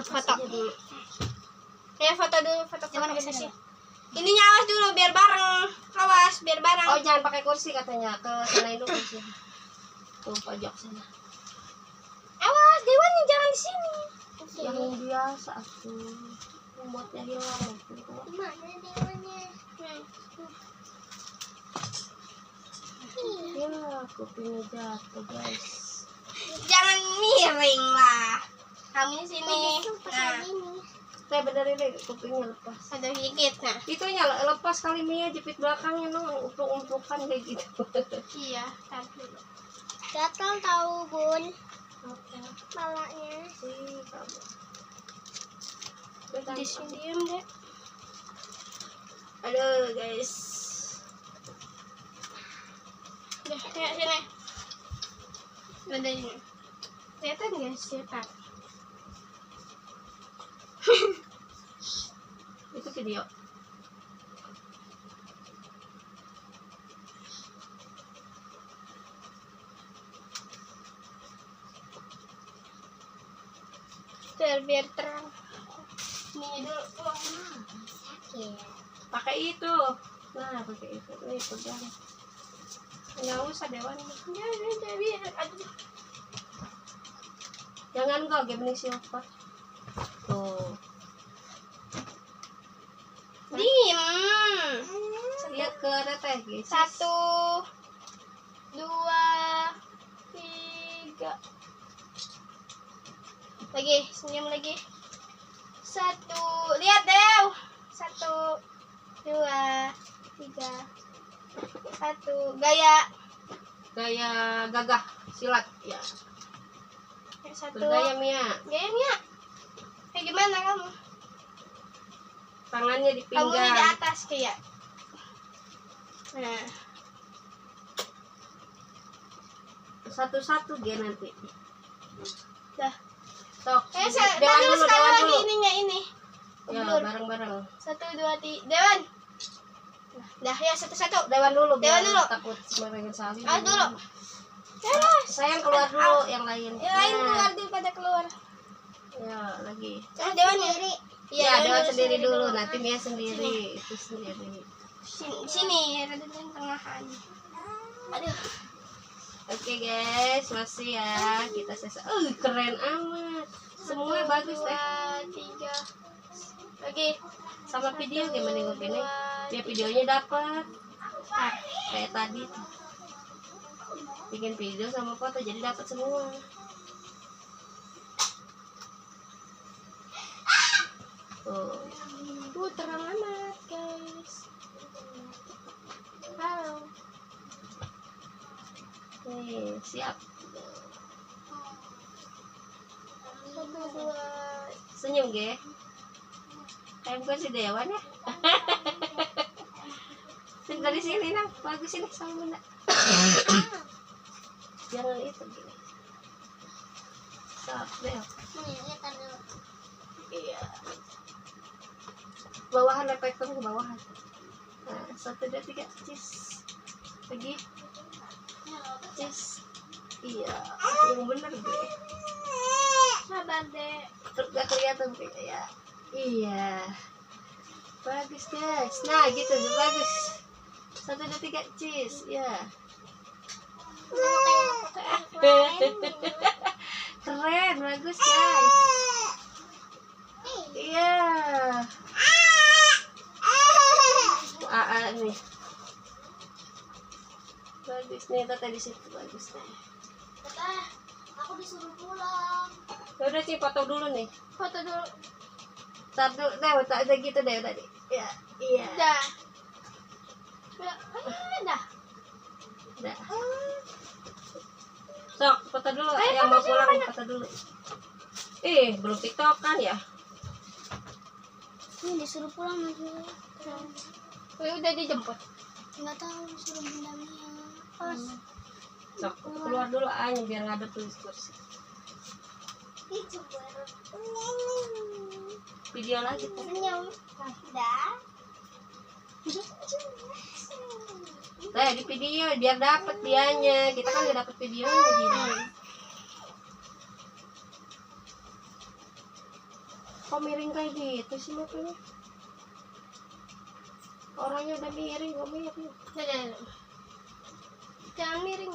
foto dulu. Ya foto dulu, foto sih. Ininya awas dulu biar bareng. Awas biar bareng. Oh, jangan pakai kursi katanya. Ke sana itu kursi. Tuh pojok sana. Awas, Dewannya jangan di sini. Yang biasa tuh. Remote-nya hilang. Mana Dewannya? Ya, kupingnya jatuh, guys. Jangan miring lah. Kamu di sini. Nah, Saya benerin deh, kupingnya lepas. ada gigit nah. Itunya lepas kali Mia, jepit belakangnya no, umpluk-umplukan kayak gitu. Iya, tahan dulu. Gatal tahu Bun, Oke. malaknya. Sih, kamu. Di sini diem deh. Aduh, guys. Udah, ya sini. Udah ini. Kelihatan guys, kelihatan. Itu video. Biar terang. Ini dulu. Wah, Sakit. Pakai itu. Nah, pakai itu. Nih, pegang. Nggak usah Dewan. ya, biar. Aduh. Jangan kau gimana siapa. Tuh. Diem. Lihat ke teh, guys. 1, 2, 3. Lagi, senyum lagi. 1, lihat Dew. 1, 2, 3. 1, gaya. Gaya gagah silat ya. 1. Bergaya Mia. Gayanya. Kayak gimana kamu? Tangannya di Kamu di pinggang. atas kayak. Nah, Satu-satu dia nanti. dah. Sok. Dewan Dewan dulu dulu, sekali Dewan lagi dulu. ininya ini. Ya, Blur. bareng-bareng. 1, 2, 3. Dewan. Dah ya satu-satu. Dewan dulu. Dewan biar dulu. Takut merengin salin. Ah dulu. Yalah. Sayang keluar dulu yang lain. Yang lain Nah, keluar dulu pada keluar. Ya, lagi. Dewan ya. Iya, Dewan sendiri dulu. Nah, Nanti Mia sendiri. Itu sendiri. sini ada di tengahan. Aduh. Oke guys, masih ya. Kita selesai. Keren amat. Semua bagus deh. 2, 3. Lagi. Sama video gimana ini? Dia videonya dapat. Kayak tadi. Bikin video sama foto jadi dapat semua. Tuh. Terang amat guys. Halo. Nih, siap. 1, 2. Senyum, Ge. Kayak bukan si Dewan ya. Sini dari sini, Nang. Bagus ini sama bunda. Jangan itu, gini. Stop, Del. Iya. Bawahan reflektor ke bawahan. Nah, 1, 2, 3, cis. Lagi. Cis. Iya, yang bener gue. Sabar deh. Gak kelihatan ya. Iya. Bagus guys. Nah gitu bagus. 1, 2, 3 cis. Ya. Keren, bagus guys. Iya. Nih. Bagus nih, tata di situ bagus nih. Aku disuruh pulang. Ya udah sih foto dulu nih. Foto dulu. Satu deh, tak ada gitu deh tadi. Ya, iya. Dah. Dah. Dah. Sok, foto dulu. Ayo, Yang mau foto pulang siapa? foto dulu. Belum TikTok kan ya? Ini disuruh pulang lagi. Udah dijemput. Nggak tahu disuruh Bunda Mia. Sok, keluar dulu biar ngadep tulis kursi. Video lagi tuh. Senyum. Dah. Nah, di video biar dapat dianya. Kita kan nggak dapat videonya gini. Kok miring kayak gitu sih matanya? Orangnya udah miring, kok miring? Jangan miring.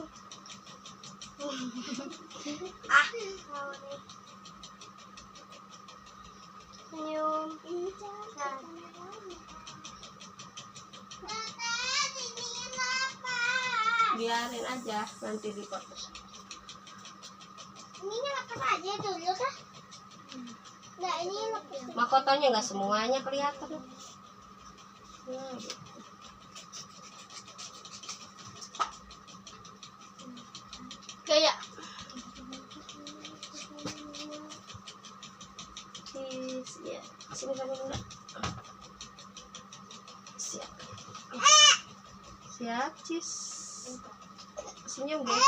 Senyum. Biarin aja, nanti dipotong. Ininya lepas aja dulu kah? Nah ini lepas. Mahkotanya nggak semuanya kelihatan. Nah, gitu. Kayak Cheese, ya. Sini kamu dulu. Siap. Siap, cheese. Senyum guys.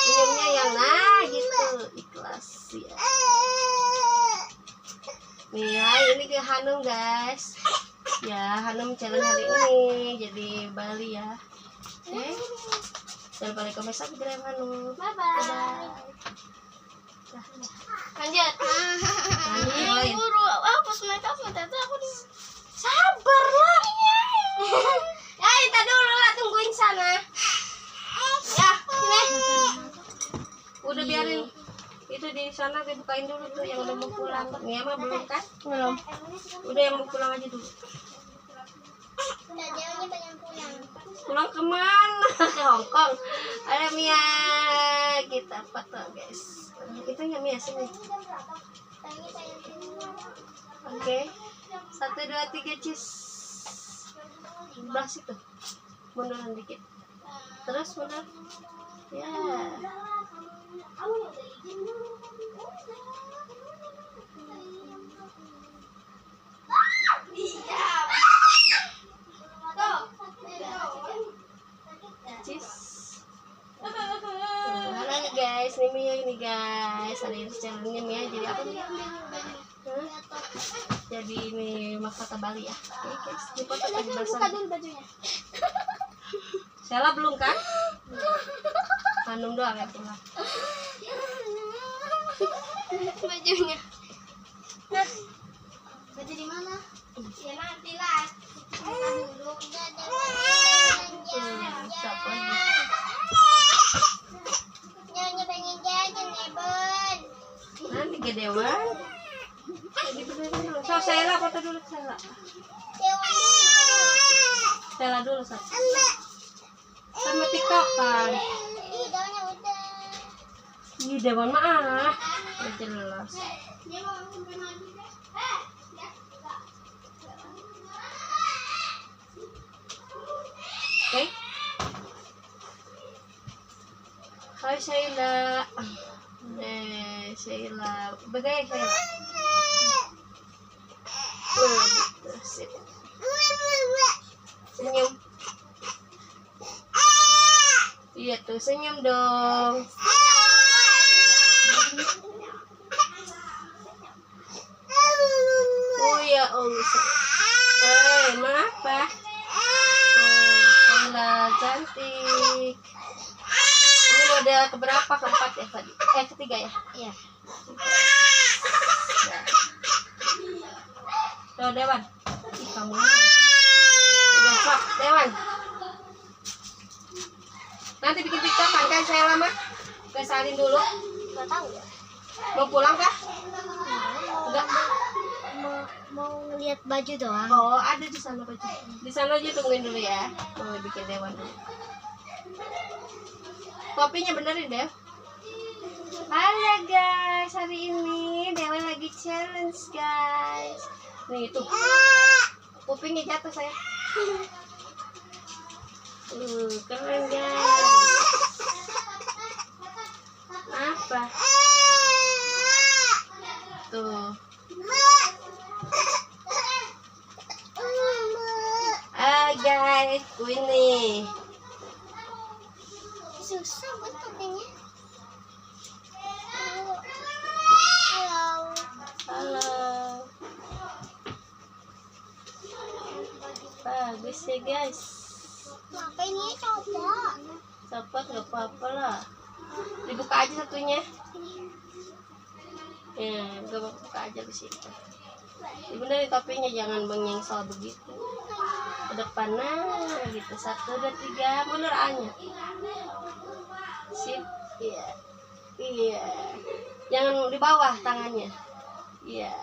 Senyumnya yang gitu, ikhlas ya. Nih, hai, ini ke Hanum guys. Ya, Hanum challenge hari ini jadi Bali ya. Oke. Jangan balik ke mesa kita Hanum. Bye bye. lanjut. Lain. Buru hapus make up tadi aku di. Sabar lah. Ya, kita dulu lah tungguin sana. Ya, sini. Udah biarin itu di sana dibukain dulu tuh yang udah mau pulang. Nia mah belum kan? Belum. Udah yang mau pulang aja dulu. Udah jauhnya pengen pulang. Pulang kemana? Ke Hongkong. Ada Mia, kita foto guys. Itu ya Mia sini. Pengen pulang. Oke. 1, 2, 3 cheese. Belas itu. Munduran dikit. Terus mundur. Ya. Cheese. Halo nih guys, ini Mia ini guys. Hari ini channelnya Mia jadi apa nih? Hah? Jadi ini mahkota Bali ya. Oke guys, di foto tadi Buka basah. dulu bajunya. Sela belum kan? Hanum doang ya pulang. Bajunya. Baju di mana? Ya nanti lah. Dulu udah Siap lagi. Nyonya pengen jajan Eben. Nanti gedewan. Jadi beneran dulu. So, Sela foto dulu Sela. Dewan. Sela dulu satu. Sama tiktokan. Videonya udah. Ini Dewan mah udah jelas. Oke. Hai Sheila. Sheila. Bagay Sheila. Gitu, sip. Senyum. Iya tuh, senyum dong. Oh ya Allah. Maaf Pak. Sheila cantik. Ini model keberapa? Keempat ya tadi? Ketiga ya? Iya. Tuh Dewan. Ih kamu. Udah sok Dewan. Nanti bikin tiktokan kan saya lama. Ke salin dulu. Gak tahu ya. Mau pulang kah? Enggak. Mau ngeliat baju doang. Oh, ada di sana baju. Di sana aja tungguin dulu ya. Mau bikin Dewan dulu. Topinya benerin deh. Halo guys, hari ini Dewan lagi challenge guys. Nih itu. Kupingnya jatuh saya. Keren guys. Apa? Tuh. Guys, ini. Susah buat pakainya. Halo. Halo. Bagus ya guys. Ngapain ini copot? Copot nggak apa-apa lah. Dibuka aja satunya. Ya, buka aja di situ. Dibenerin topinya, jangan menyengsel begitu. Ke depan, nah gitu. 1, 2, 3, mundur A-nya. Sip. Iya. Iya. Jangan di bawah tangannya. Iya.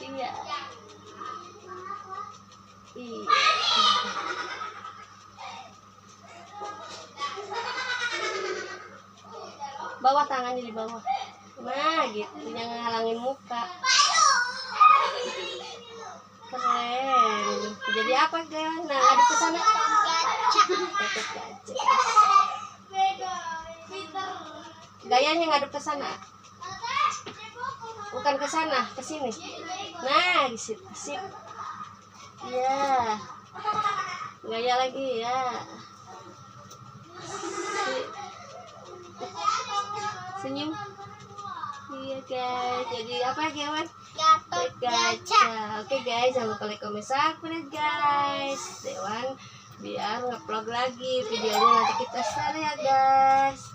Iya. Iya. Bawah tangannya di bawah. Nah, gitu. Jangan ngalangin muka. Keren. Jadi apa, Gan? Nah, ada ke sana. Gatot kaca. Gayanya ngadep ke sana. Bukan ke sana, ke sini. Nah, di situ. Sip. Iya. Gaya lagi ya. Senyum. Iya guys. Jadi apa Gawan? Gatot kaca. Oke guys, jangan lupa like, comment, subscribe guys. Dewan biar nge-vlog lagi videonya, nanti kita share ya guys.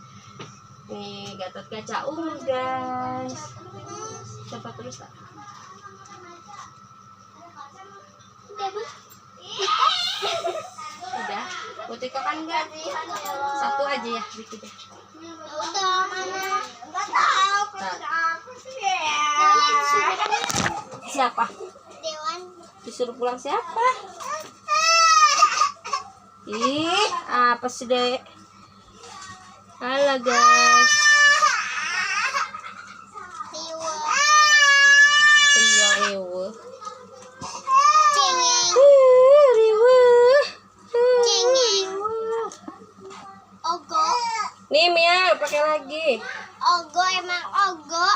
Nih Gatot kaca ungu guys. Coba terus tak? Udah, putih kok kan enggak? Satu aja ya, dikit ya. Udah mana? Nggak tahu, aku sih ya. Siapa? Dewan. Disuruh pulang siapa? Ih, apa sih dek? Halo guys. Riwa. Iya, Ewa. Cengeng. Riwa. Cengeng. Ogo. Nih Mia, pakai lagi. Ogo emang ogo.